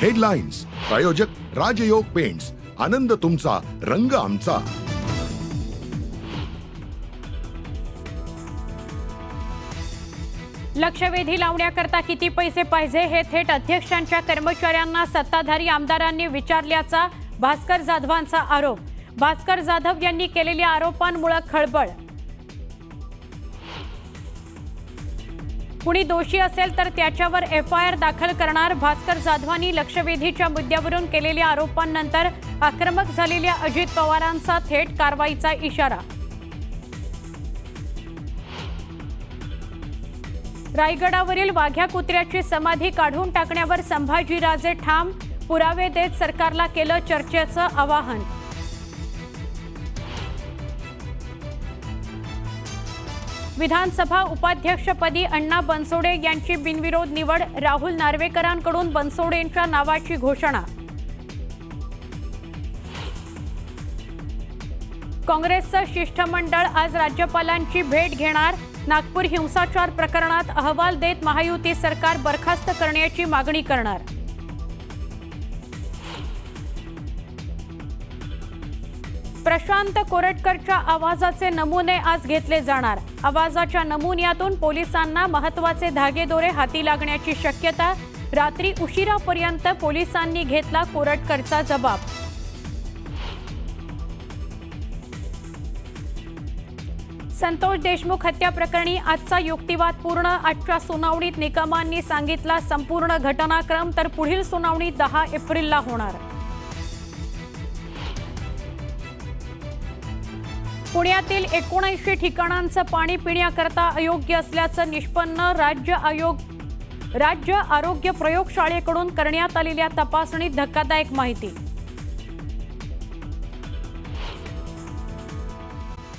Headlines प्रायोजक राजयोग paints, आनंद तुमचा, रंग आमचा। लक्षवेधी लावण्याकरता किती पैसे पाहिजे हे थेट अध्यक्षांच्या कर्मचाऱ्यांना सत्ताधारी आमदारांनी विचारल्याचा भास्कर जाधवांचा आरोप। भास्कर जाधव यांनी केलेल्या आरोपांमुळे खळबळ। कुणी दोषी असेल तर त्याच्यावर FIR दाखल करणार। भास्कर जाधवांनी लक्षवेधीच्या मुद्द्यावरून केलेल्या आरोपांनंतर आक्रमक झालेल्या अजित पवारांचा थेट कारवाईचा इशारा। रायगडावरील वाघ्या कुत्र्याची समाधी काढून टाकण्यावर संभाजीराजे ठाम, पुरावे देत सरकारला केलं चर्चेचं आवाहन। विधानसभा उपाध्यक्षपदी अण्णा बनसोडे यांची बिनविरोध निवड, राहुल नार्वेकरांकडून बनसोडेंच्या नावाची घोषणा। काँग्रेसचं शिष्टमंडळ आज राज्यपालांची भेट घेणार। नागपूर हिंसाचार प्रकरणात अहवाल देत महायुती सरकार बरखास्त करण्याची मागणी करणार। प्रशांत कोरटकरच्या आवाजाचे नमुने आज घेतले जाणार। आवाजाच्या नमुन्यातून पोलिसांना महत्त्वाचे धागेदोरे हाती लागण्याची शक्यता। रात्री उशिरापर्यंत पोलिसांनी घेतला कोरटकरचा जबाब। संतोष देशमुख हत्या प्रकरणी आजचा युक्तिवाद पूर्ण। आजच्या सुनावणीत निकमांनी सांगितला संपूर्ण घटनाक्रम, तर पुढील सुनावणी 10 एप्रिलला होणार। पुण्यातील 79 ठिकाणांचं पाणी पिण्याकरता अयोग्य असल्याचं निष्पन्न। राज्य आरोग्य प्रयोगशाळेकडून करण्यात आलेल्या तपासणीत धक्कादायक माहिती।